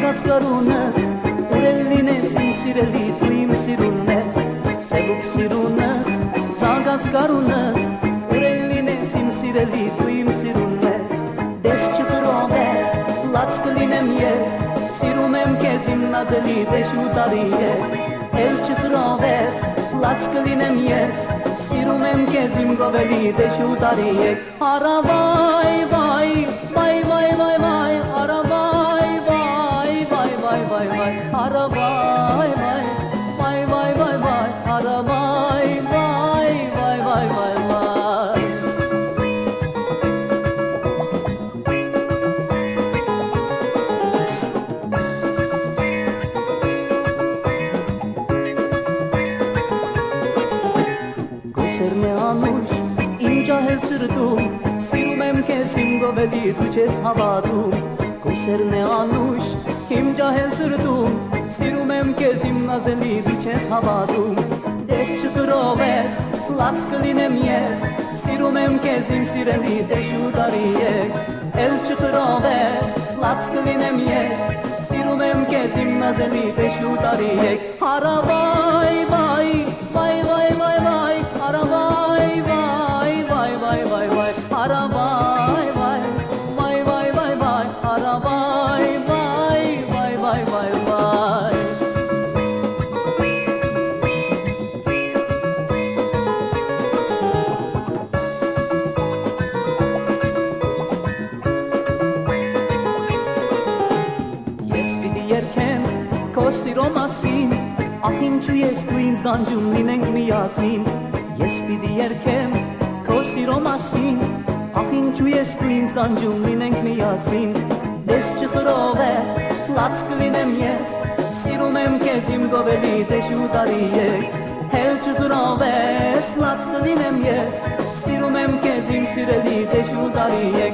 Զանգած կարունս Ուրելին ես իմ սիրելի դու իմ սիրունն ես Սևուկ սիրունս Զանգած կարունս Ուրելին ես իմ սիրելի դու իմ սիրունն ես Դես չտրով ես Լաց կլինեմ ես Սիրում եմ կեզ իմ նազելի դեշ ու տարի է Էլ չտրով ես Լաց կլինեմ ես Սիրում եմ կեզ իմ գովելի դեշ ու տարի է Արավայ վայ վայ վայ վայ վայ Արավայ վայ վայ վայ վայ վայ Արավայ վայ վայ վայ վայ վայ Արավայ վայ վայ վայ վայ վայ Գոսերն է անուշ իմ ջահել սրտում Սիրում եմ կեզ իմ գովելի դու չես հավատում Գոսերն է անուշ իմ ջահել սրտում Սիրում եմ կեզ իմ նազելի դու չես հավատում Դես չկրով ես լաց կլինեմ ես Սիրում եմ կեզ իմ սիրելի դեշ ու տարի է Էլ չկրով ես լաց կլինեմ ես Սիրում եմ կեզ իմ նազելի դեշ ու տարի է Հարավայ վայ վայ վայ վայ վայ Հարավայ վայ վայ վայ վայ վայ Հարավայ վայ վայ վայ վայ վայ Հարավայ վայ վայ վայ վայ վայ Ես պիտի երգեմ քո սիրո մասին Ահ ինչու ես դու ինձ դանջում լինենք միասին Ես պիտի երգեմ քո սիրո մասին Ահ ինչու ես դու ինձ դանջում լինենք միասին Դես չխրով ես լաց կլինեմ ես Սիրում եմ կեզ իմ գովելի դեշ ու տարի է Էլ չխրով ես լաց կլինեմ ես Սիրում եմ կեզ իմ սիրելի դեշ ու տարի է